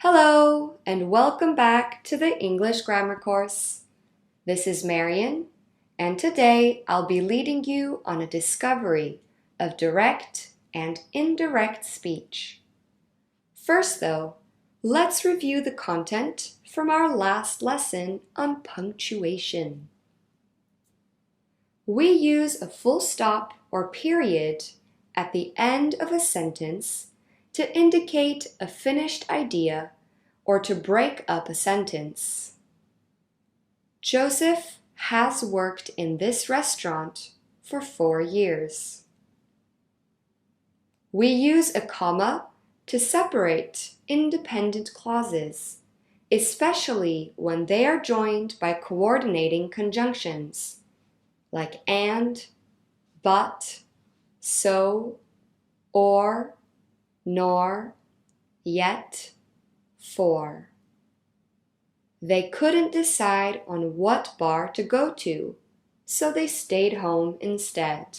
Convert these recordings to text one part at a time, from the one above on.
Hello, and welcome back to the English Grammar course. This is Marian, and today I'll be leading you on a discovery of direct and indirect speech. First, though, let's review the content from our last lesson on punctuation. We use a full stop or period at the end of a sentence to indicate a finished idea or to break up a sentence. Joseph has worked in this restaurant for 4 years. We use a comma to separate independent clauses, especially when they are joined by coordinating conjunctions like and, but, so, or, nor, yet, for. They couldn't decide on what bar to go to, so they stayed home instead.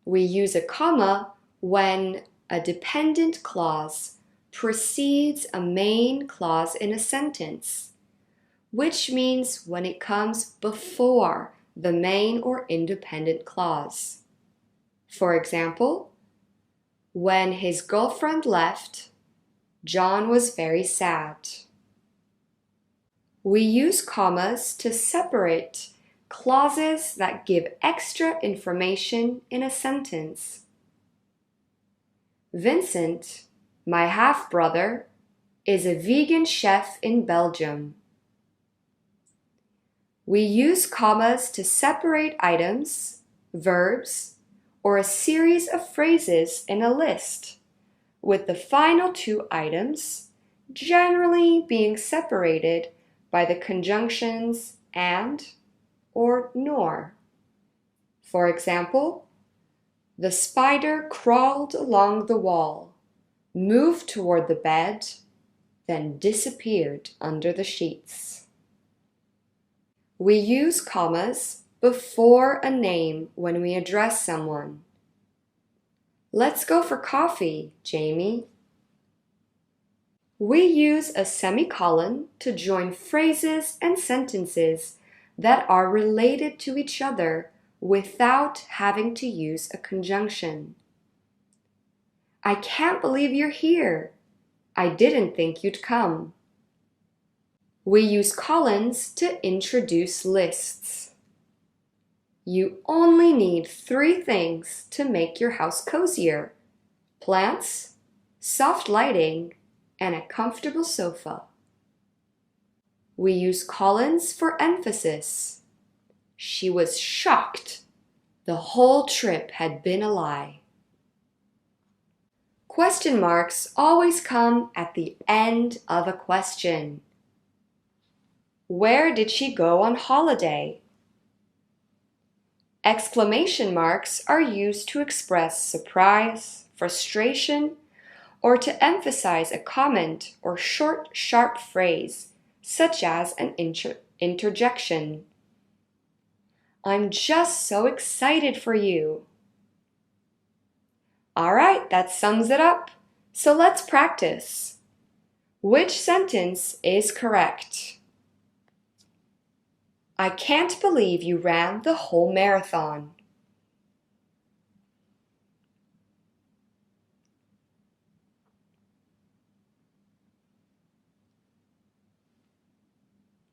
We use a comma when a dependent clause precedes a main clause in a sentence, which means when it comes before the main or independent clause. For example, when his girlfriend left, John was very sad. We use commas to separate clauses that give extra information in a sentence. Vincent, my half-brother, is a vegan chef in Belgium. We use commas to separate items, verbs, or a series of phrases in a list, with the final two items generally being separated by the conjunctions and or nor. For example, the spider crawled along the wall, moved toward the bed, then disappeared under the sheets. We use commas before a name when we address someone. Let's go for coffee, Jamie. We use a semicolon to join phrases and sentences that are related to each other without having to use a conjunction. I can't believe you're here. I didn't think you'd come. We use colons to introduce lists. You only need 3 things to make your house cozier: plants, soft lighting, and a comfortable sofa. We use colons for emphasis. She was shocked. The whole trip had been a lie. Question marks always come at the end of a question. Where did she go on holiday? Exclamation marks are used to express surprise, frustration, or to emphasize a comment or short, sharp phrase, such as an interjection. I'm just so excited for you. All right, that sums it up. So let's practice. Which sentence is correct? I can't believe you ran the whole marathon.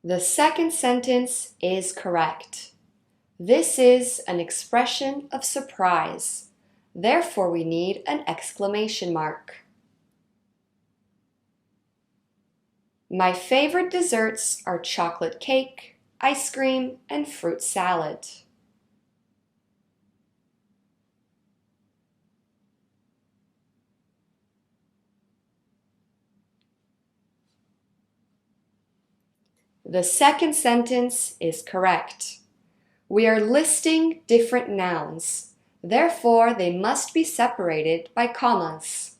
The second sentence is correct. This is an expression of surprise. Therefore, we need an exclamation mark. My favorite desserts are chocolate cake, ice cream, and fruit salad. The second sentence is correct. We are listing different nouns. Therefore, they must be separated by commas.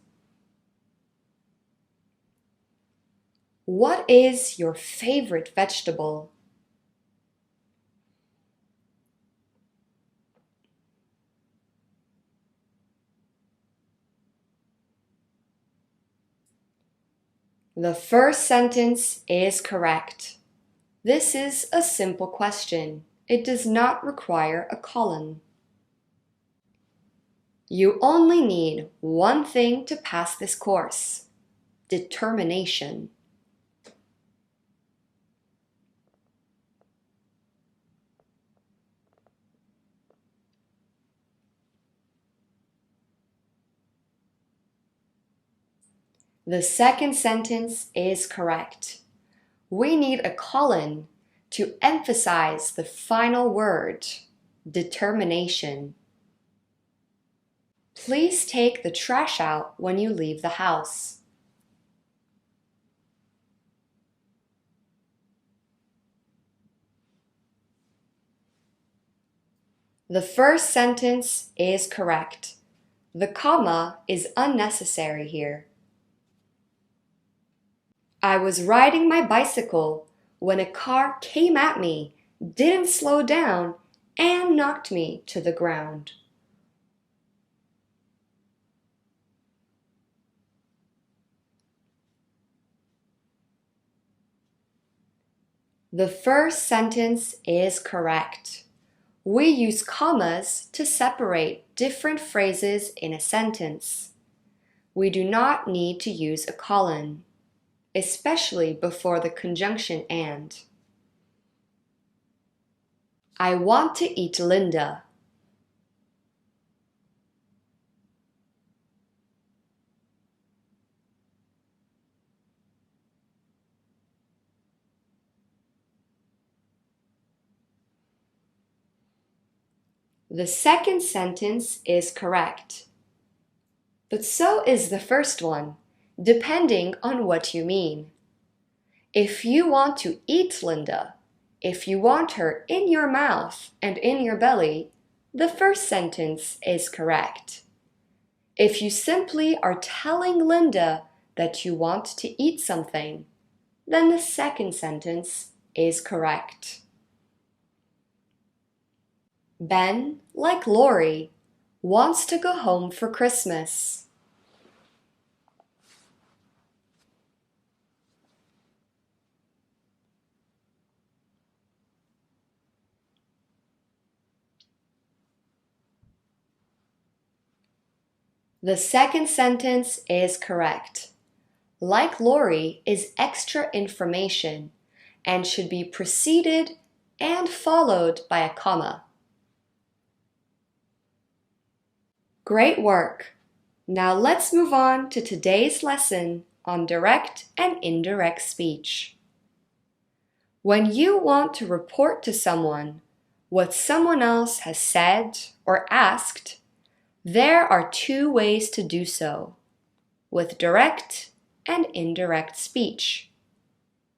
What is your favorite vegetable? The first sentence is correct. This is a simple question. It does not require a colon. You only need one thing to pass this course: determination. The second sentence is correct. We need a colon to emphasize the final word, determination. Please take the trash out when you leave the house. The first sentence is correct. The comma is unnecessary here. I was riding my bicycle when a car came at me, didn't slow down, and knocked me to the ground. The first sentence is correct. We use commas to separate different phrases in a sentence. We do not need to use a colon, especially before the conjunction and. I want to eat Linda. The second sentence is correct, but so is the first one, depending on what you mean. If you want to eat Linda, if you want her in your mouth and in your belly, the first sentence is correct. If you simply are telling Linda that you want to eat something, then the second sentence is correct. Ben, like Lori, wants to go home for Christmas. The second sentence is correct. Like Lori is extra information and should be preceded and followed by a comma. Great work! Now let's move on to today's lesson on direct and indirect speech. When you want to report to someone what someone else has said or asked, there are two ways to do so, with direct and indirect speech.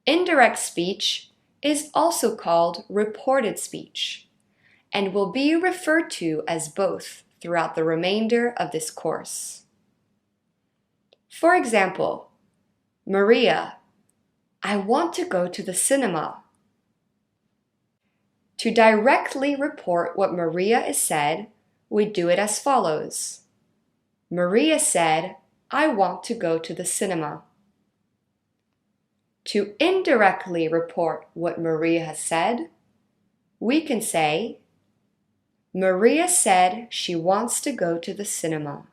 Indirect speech is also called reported speech and will be referred to as both throughout the remainder of this course. For example, Maria, I want to go to the cinema. To directly report what Maria has said, we do it as follows. Maria said, I want to go to the cinema. To indirectly report what Maria has said, we can say, Maria said she wants to go to the cinema.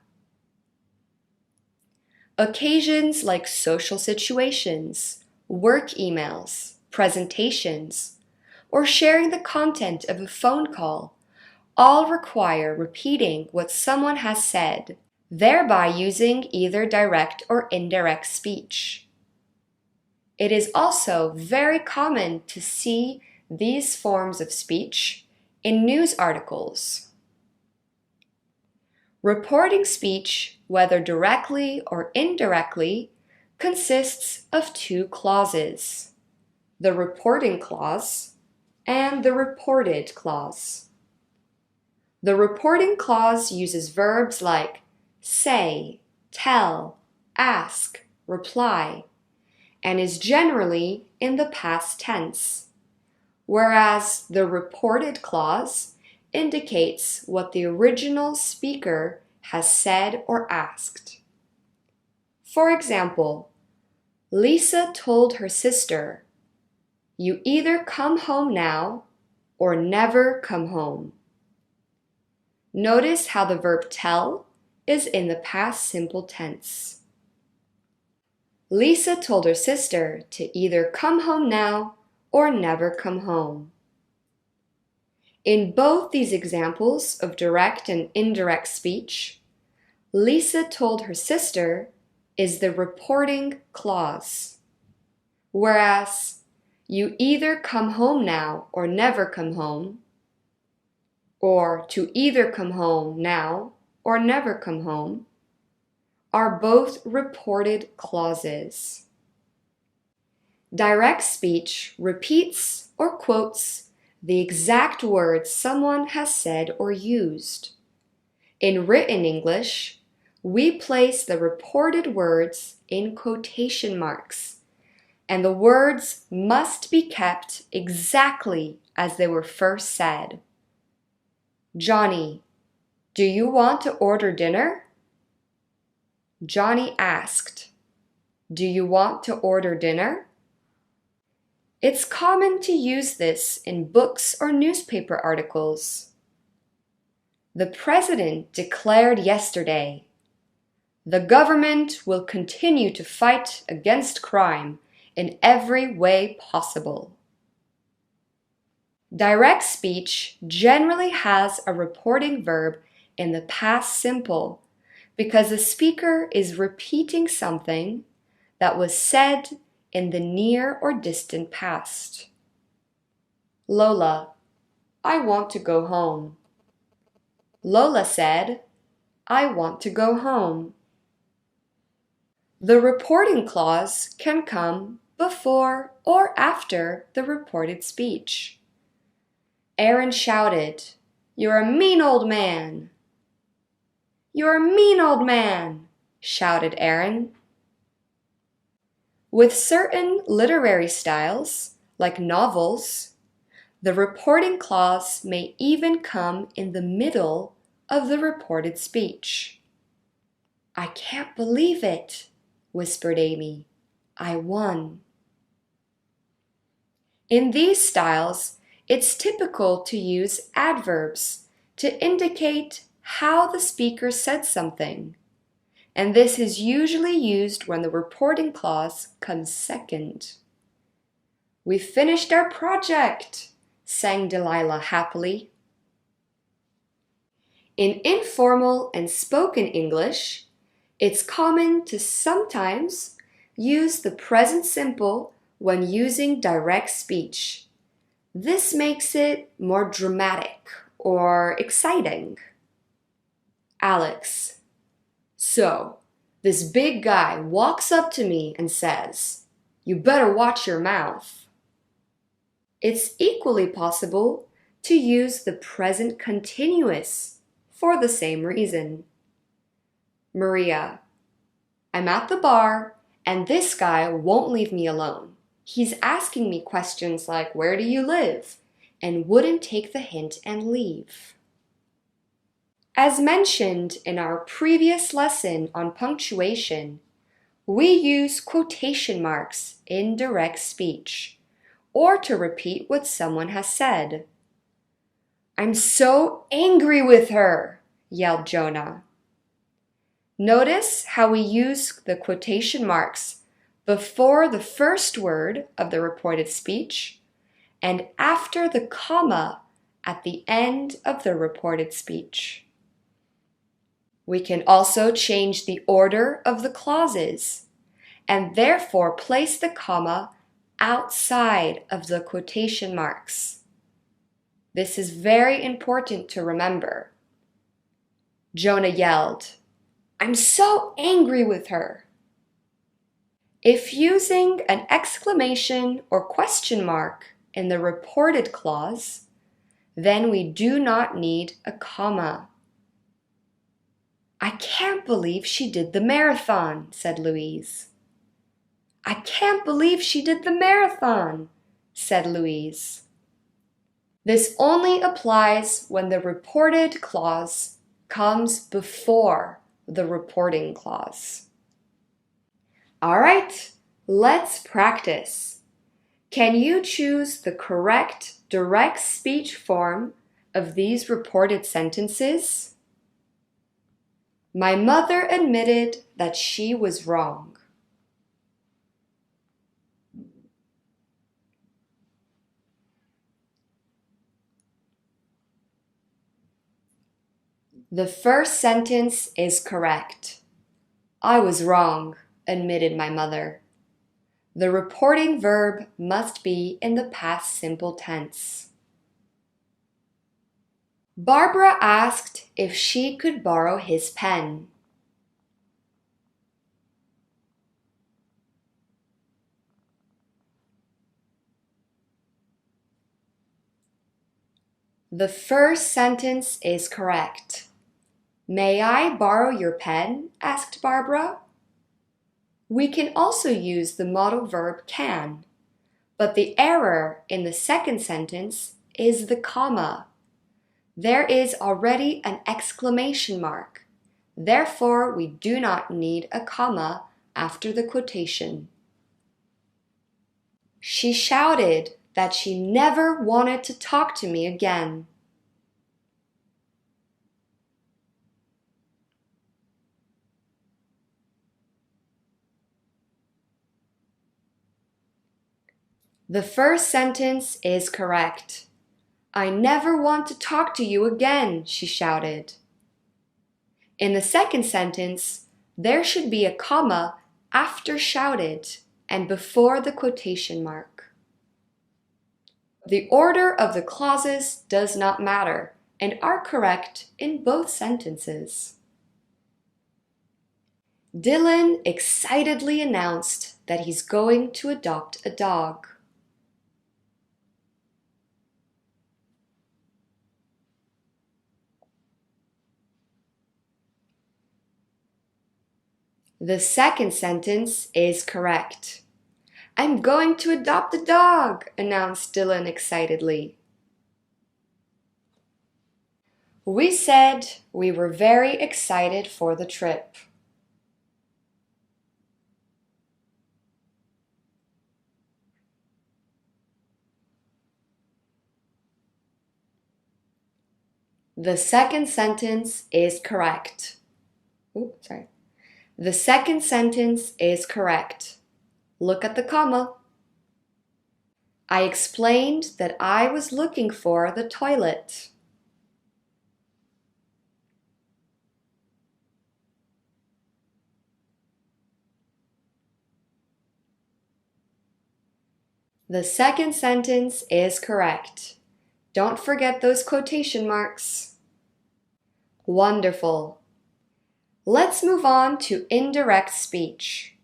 Occasions like social situations, work emails, presentations, or sharing the content of a phone call all require repeating what someone has said, thereby using either direct or indirect speech. It is also very common to see these forms of speech in news articles. Reporting speech, whether directly or indirectly, consists of two clauses, the reporting clause and the reported clause. The reporting clause uses verbs like say, tell, ask, reply, and is generally in the past tense, whereas the reported clause indicates what the original speaker has said or asked. For example, Lisa told her sister, "You either come home now or never come home." Notice how the verb tell is in the past simple tense. Lisa told her sister to either come home now or never come home. In both these examples of direct and indirect speech, Lisa told her sister is the reporting clause, whereas you either come home now or never come home, or to either come home now or never come home, are both reported clauses. Direct speech repeats or quotes the exact words someone has said or used. In written English, we place the reported words in quotation marks, and the words must be kept exactly as they were first said. Johnny, do you want to order dinner? Johnny asked, "Do you want to order dinner?" It's common to use this in books or newspaper articles. The president declared yesterday, "The government will continue to fight against crime in every way possible." Direct speech generally has a reporting verb in the past simple because the speaker is repeating something that was said in the near or distant past. Lola, I want to go home. Lola said, "I want to go home." The reporting clause can come before or after the reported speech. Aaron shouted, "You're a mean old man." "You're a mean old man," shouted Aaron. With certain literary styles, like novels, the reporting clause may even come in the middle of the reported speech. "I can't believe it," whispered Amy. "I won." In these styles, it's typical to use adverbs to indicate how the speaker said something, and this is usually used when the reporting clause comes second. "We finished our project," sang Delilah happily. In informal and spoken English, it's common to sometimes use the present simple when using direct speech. This makes it more dramatic or exciting. Alex, "So, this big guy walks up to me and says, 'You better watch your mouth.'" It's equally possible to use the present continuous for the same reason. Maria, "I'm at the bar and this guy won't leave me alone. He's asking me questions like, 'Where do you live?' and wouldn't take the hint and leave." As mentioned in our previous lesson on punctuation, we use quotation marks in direct speech, or to repeat what someone has said. "I'm so angry with her," yelled Jonah. Notice how we use the quotation marks before the first word of the reported speech and after the comma at the end of the reported speech. We can also change the order of the clauses and therefore place the comma outside of the quotation marks. This is very important to remember. Jonah yelled, "I'm so angry with her." If using an exclamation or question mark in the reported clause, then we do not need a comma. "I can't believe she did the marathon," said Louise. "I can't believe she did the marathon," said Louise. This only applies when the reported clause comes before the reporting clause. All right, Let's practice. Can you choose the correct direct speech form of these reported sentences? My mother admitted that she was wrong. The first sentence is correct. I was wrong, admitted my mother. The reporting verb must be in the past simple tense. Barbara asked if she could borrow his pen. The first sentence is correct. May I borrow your pen? Asked Barbara. We can also use the modal verb can, but the error in the second sentence is the comma. There is already an exclamation mark. Therefore, we do not need a comma after the quotation. She shouted that she never wanted to talk to me again. The first sentence is correct. I never want to talk to you again, she shouted. In the second sentence, there should be a comma after shouted and before the quotation mark. The order of the clauses does not matter and are correct in both sentences. Dylan excitedly announced that he's going to adopt a dog. The second sentence is correct. I'm going to adopt a dog, announced Dylan excitedly. We said we were very excited for the trip. The second sentence is correct. The second sentence is correct. Look at the comma. I explained that I was looking for the toilet. The second sentence is correct. Don't forget those quotation marks. Wonderful. Let's move on to indirect speech.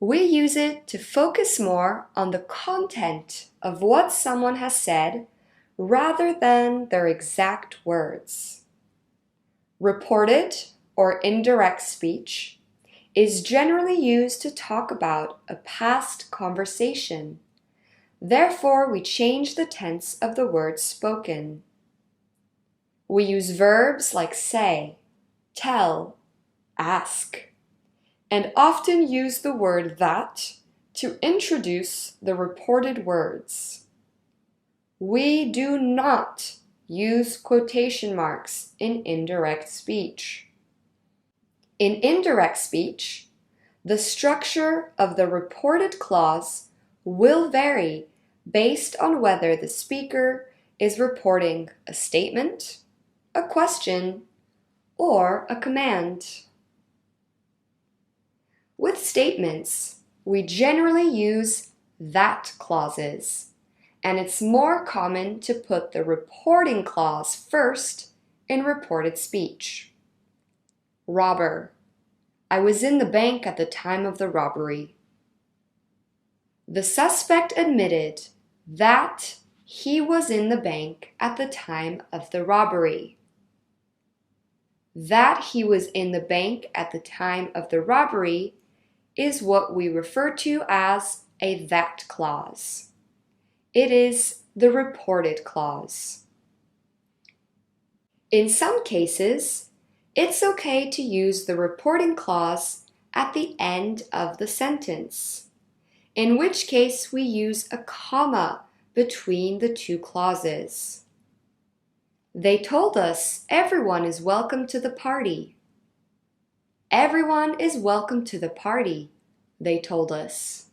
We use it to focus more on the content of what someone has said rather than their exact words. Reported or indirect speech is generally used to talk about a past conversation. Therefore, we change the tense of the words spoken. We use verbs like say, tell, ask, and often use the word that to introduce the reported words. We do not use quotation marks in indirect speech. In indirect speech, the structure of the reported clause will vary based on whether the speaker is reporting a statement, a question, or a command. With statements, we generally use that clauses, and it's more common to put the reporting clause first in reported speech. Robber. I was in the bank at the time of the robbery. The suspect admitted that he was in the bank at the time of the robbery. That he was in the bank at the time of the robbery is what we refer to as a that clause. It is the reported clause. In some cases, it's okay to use the reporting clause at the end of the sentence. in which case we use a comma between the two clauses. They told us everyone is welcome to the party. Everyone is welcome to the party, they told us.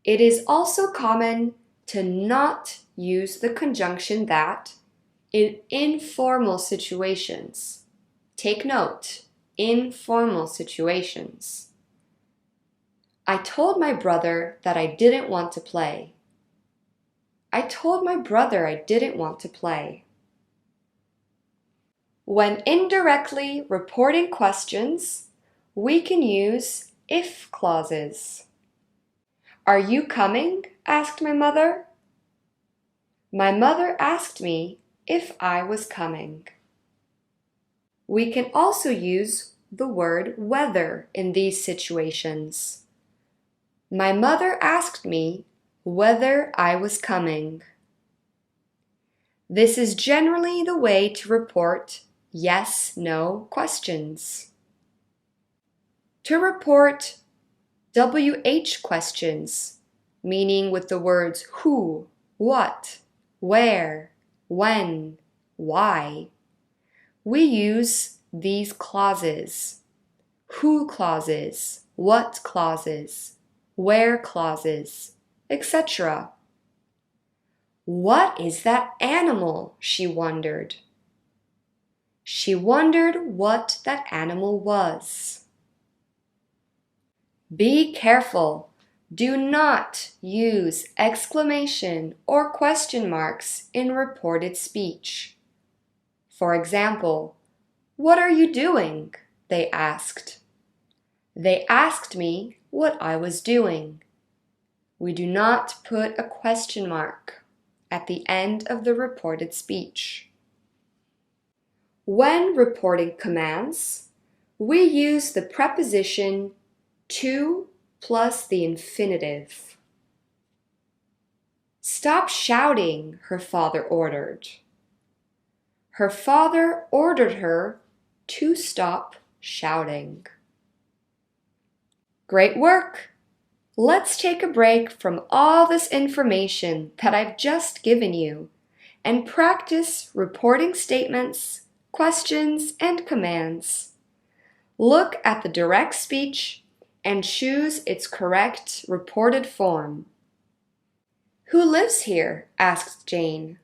It is also common to not use the conjunction that in informal situations. Take note, informal situations. I told my brother that I didn't want to play. I told my brother I didn't want to play. When indirectly reporting questions, we can use if clauses. Are you coming? Asked my mother. My mother asked me if I was coming. We can also use the word whether in these situations. My mother asked me whether I was coming. This is generally the way to report yes/no questions. To report WH questions, meaning with the words who, what, where, when, why, we use these clauses: who clauses, what clauses, where clauses, etc. What is that animal? She wondered. She wondered what that animal was. Be careful. Do not use exclamation or question marks in reported speech. For example, what are you doing? They asked. They asked me what I was doing. We do not put a question mark at the end of the reported speech. When reporting commands, we use the preposition to plus the infinitive. Stop shouting, her father ordered. Her father ordered her to stop shouting. Great work! Let's take a break from all this information that I've just given you and practice reporting statements, questions, and commands. Look at the direct speech and choose its correct reported form. Who lives here? Asked Jane.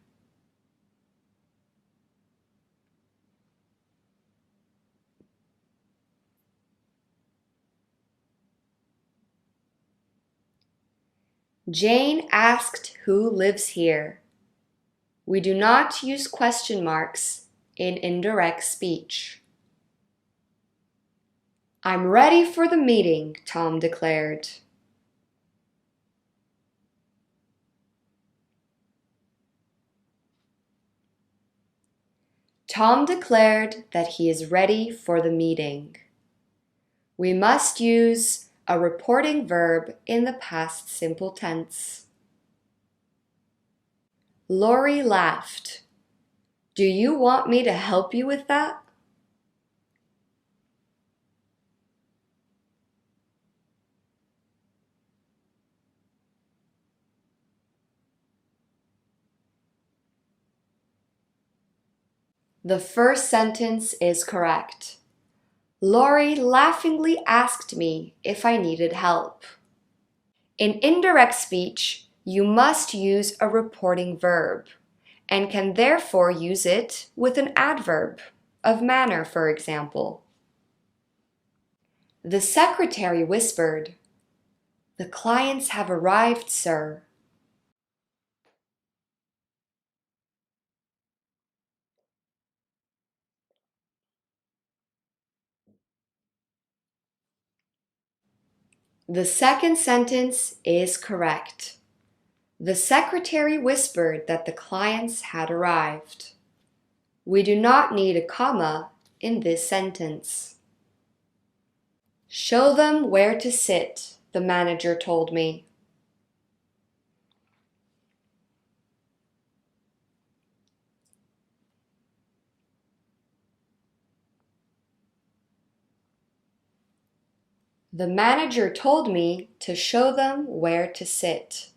Jane asked who lives here. We do not use question marks in indirect speech. I'm ready for the meeting, Tom declared. Tom declared that he is ready for the meeting. We must use a reporting verb in the past simple tense. Lori laughed. Do you want me to help you with that? The first sentence is correct. Lori laughingly asked me if I needed help. In indirect speech, you must use a reporting verb and can therefore use it with an adverb of manner, for example. The secretary whispered, "The clients have arrived, sir." The second sentence is correct. The secretary whispered that the clients had arrived. We do not need a comma in this sentence. Show them where to sit, the manager told me. The manager told me to show them where to sit.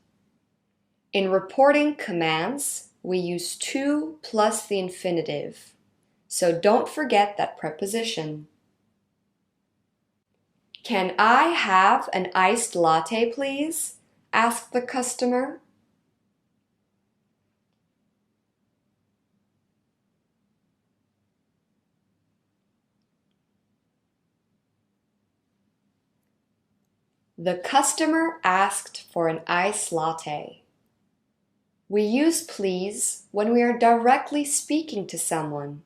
In reporting commands, we use to plus the infinitive, so don't forget that preposition. Can I have an iced latte, please? Asked the customer. The customer asked for an iced latte. We use please when we are directly speaking to someone.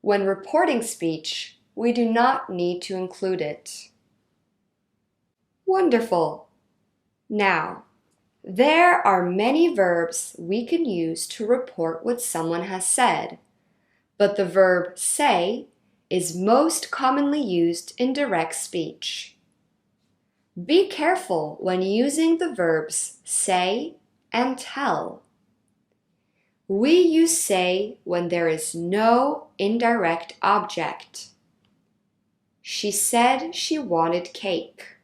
When reporting speech, we do not need to include it. Wonderful! Now, there are many verbs we can use to report what someone has said, but the verb say is most commonly used in direct speech. Be careful when using the verbs say and tell. We use say when there is no indirect object. She said she wanted cake.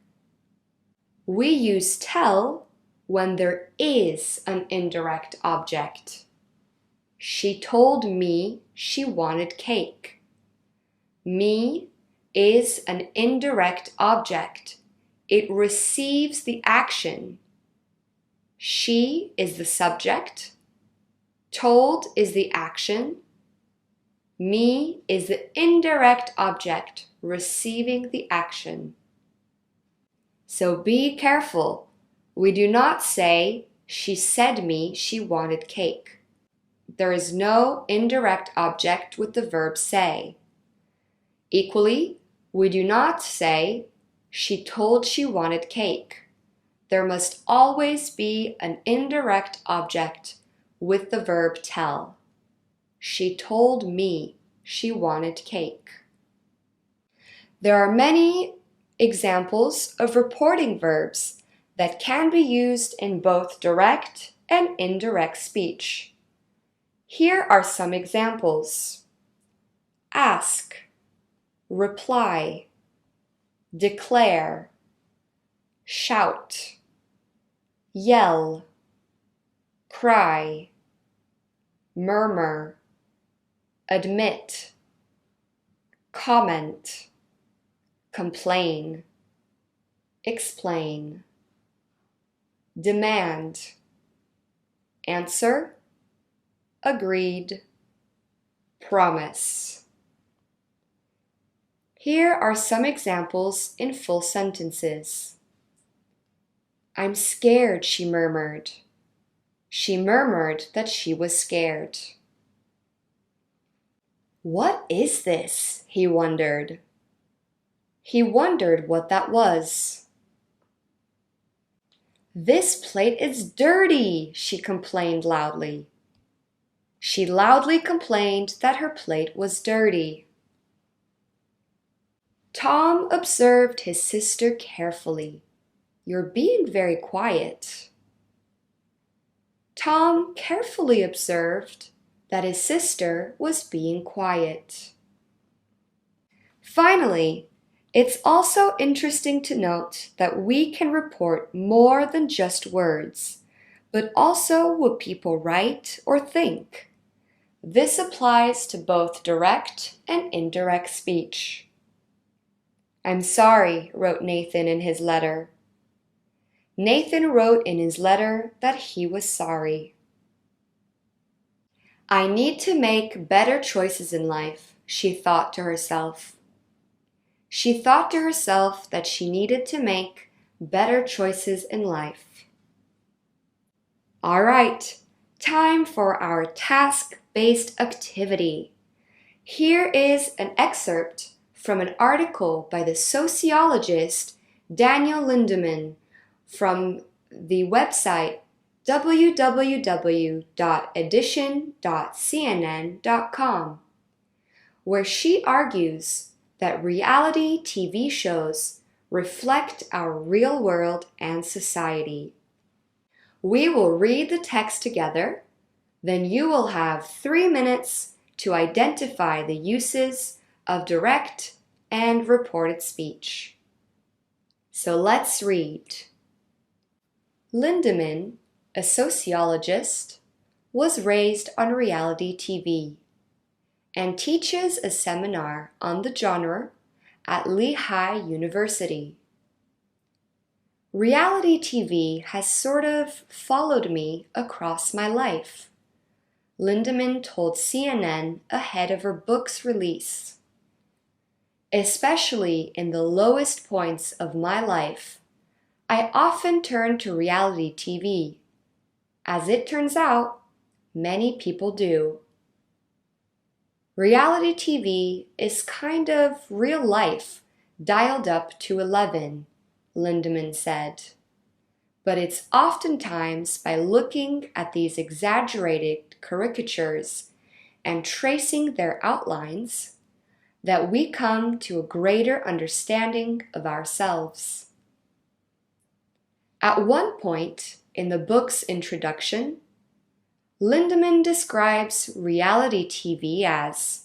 We use tell when there is an indirect object. She told me she wanted cake. Me is an indirect object. It receives the action. She is the subject. Told is the action. Me is the indirect object receiving the action. So be careful. We do not say, she said me she wanted cake. There is no indirect object with the verb say. Equally, we do not say, she told she wanted cake. There must always be an indirect object with the verb tell. She told me she wanted cake. There are many examples of reporting verbs that can be used in both direct and indirect speech. Here are some examples. Ask, reply, declare, shout, yell, cry, murmur, admit, comment, complain, explain, demand, answer, agreed, promise. Here are some examples in full sentences. I'm scared, she murmured. She murmured that she was scared. What is this? He wondered. He wondered what that was. This plate is dirty, she complained loudly. She loudly complained that her plate was dirty. Tom observed his sister carefully. You're being very quiet. Tom carefully observed that his sister was being quiet. Finally, it's also interesting to note that we can report more than just words, but also what people write or think. This applies to both direct and indirect speech. I'm sorry, wrote Nathan in his letter. Nathan wrote in his letter that he was sorry. I need to make better choices in life, she thought to herself. She thought to herself that she needed to make better choices in life. All right, time for our task-based activity. Here is an excerpt from an article by the sociologist Daniel Lindemann from the website www.edition.cnn.com, where she argues that reality TV shows reflect our real world and society. We will read the text together, then you will have 3 minutes to identify the uses of direct and reported speech. So let's read. Lindemann, a sociologist, was raised on reality TV and teaches a seminar on the genre at Lehigh University. Reality TV has sort of followed me across my life, Lindemann told CNN ahead of her book's release. Especially in the lowest points of my life, I often turn to reality TV. As it turns out, many people do. Reality TV is kind of real life, dialed up to 11, Lindemann said. But it's oftentimes by looking at these exaggerated caricatures and tracing their outlines that we come to a greater understanding of ourselves. At one point in the book's introduction, Lindemann describes reality TV as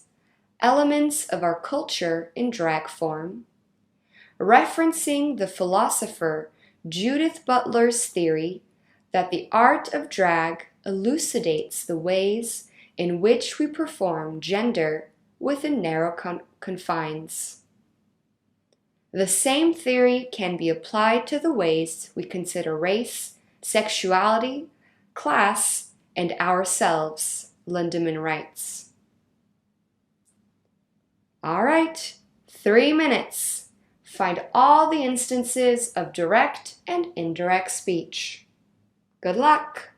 elements of our culture in drag form, referencing the philosopher Judith Butler's theory that the art of drag elucidates the ways in which we perform gender within narrow confines. The same theory can be applied to the ways we consider race, sexuality, class, and ourselves, Lindemann writes. All right, 3 minutes. Find all the instances of direct and indirect speech. Good luck!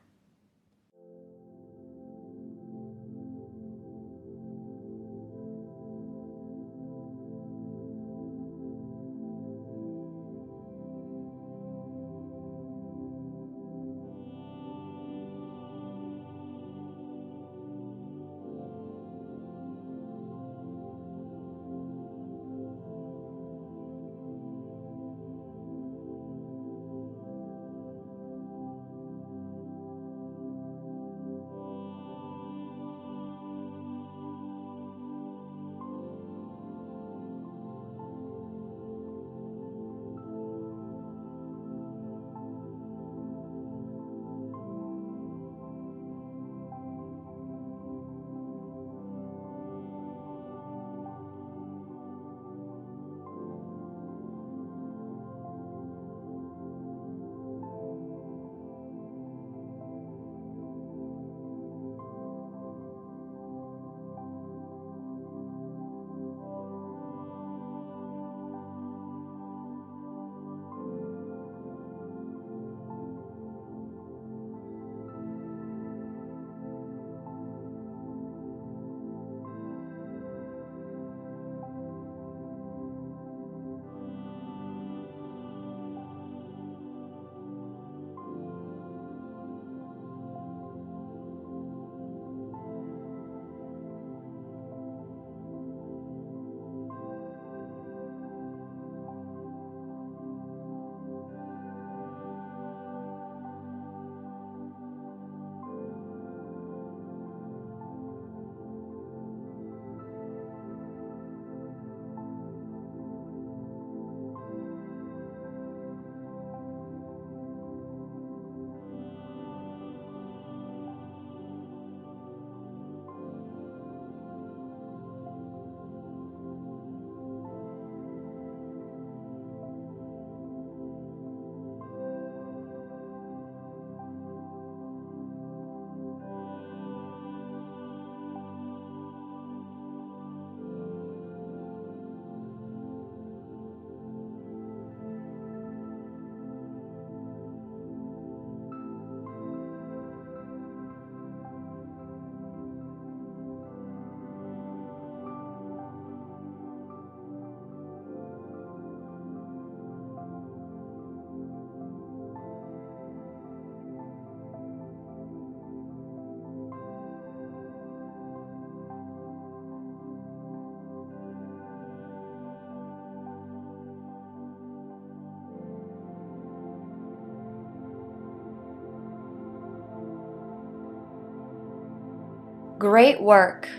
Great work!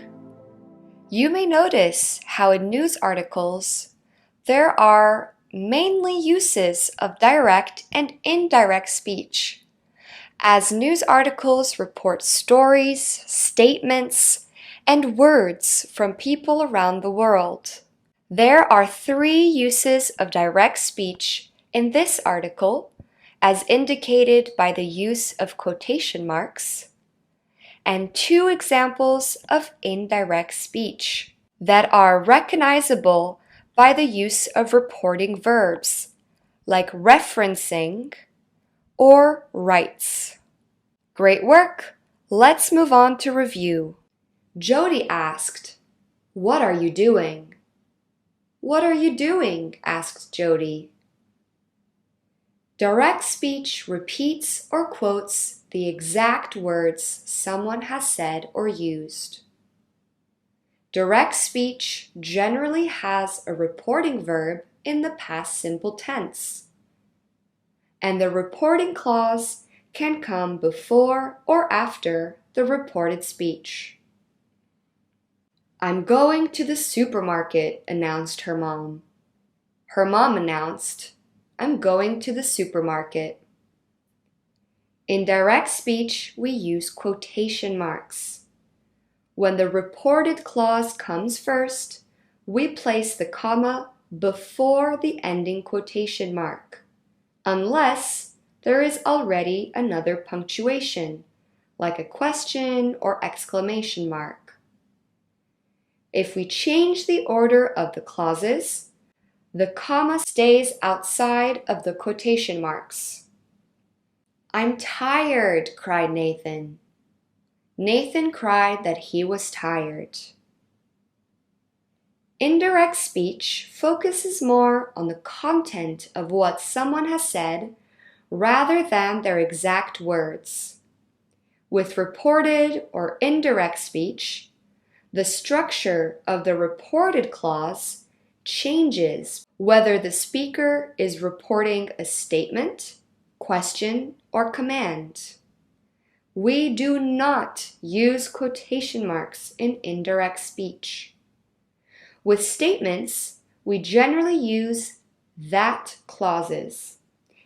You may notice how in news articles there are mainly uses of direct and indirect speech, as news articles report stories, statements, and words from people around the world. There are 3 uses of direct speech in this article, as indicated by the use of quotation marks, and 2 examples of indirect speech that are recognizable by the use of reporting verbs, like referencing or writes. Great work! Let's move on to review. Jody asked, "What are you doing?" "What are you doing?" asked Jody. Direct speech repeats or quotes the exact words someone has said or used. Direct speech generally has a reporting verb in the past simple tense, and the reporting clause can come before or after the reported speech. "I'm going to the supermarket," announced her mom. Her mom announced, "I'm going to the supermarket." In direct speech, we use quotation marks. When the reported clause comes first, we place the comma before the ending quotation mark, unless there is already another punctuation, like a question or exclamation mark. If we change the order of the clauses, the comma stays outside of the quotation marks. "I'm tired," cried Nathan. Nathan cried that he was tired. Indirect speech focuses more on the content of what someone has said rather than their exact words. With reported or indirect speech, the structure of the reported clause changes whether the speaker is reporting a statement, question, or command. We do not use quotation marks in indirect speech. With statements, we generally use that clauses,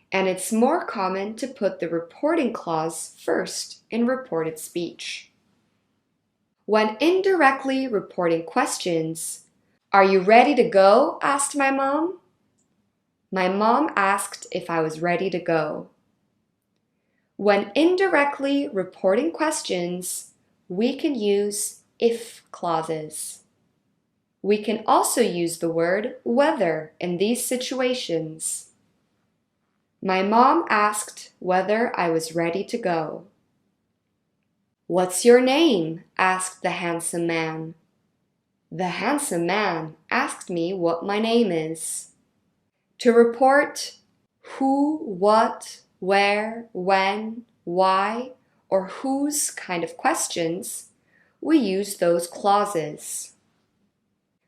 and it's more common to put the reporting clause first in reported speech. When indirectly reporting questions, "Are you ready to go?" asked my mom. My mom asked if I was ready to go. When indirectly reporting questions, we can use if clauses. We can also use the word whether in these situations. My mom asked whether I was ready to go. "What's your name?" asked the handsome man. The handsome man asked me what my name is. To report who, what, where, when, why, or whose kind of questions, we use those clauses.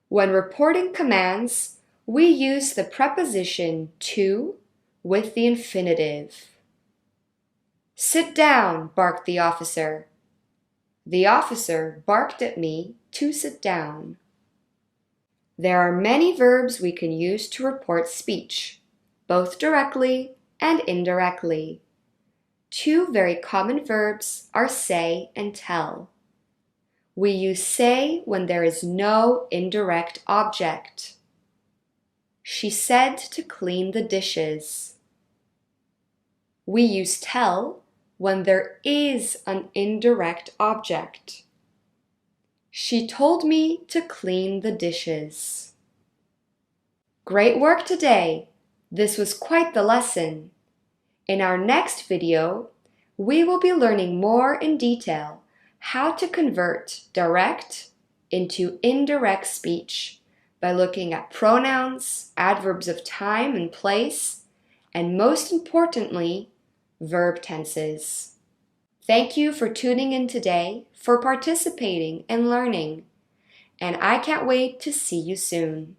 When reporting commands, we use the preposition to with the infinitive. "Sit down," barked the officer. The officer barked at me to sit down. There are many verbs we can use to report speech, both directly and indirectly. 2 very common verbs are say and tell. We use say when there is no indirect object. She said to clean the dishes. We use tell when there is an indirect object. She told me to clean the dishes. Great work today! This was quite the lesson. In our next video, we will be learning more in detail how to convert direct into indirect speech by looking at pronouns, adverbs of time and place, and most importantly, verb tenses. Thank you for tuning in today, for participating and learning, and I can't wait to see you soon.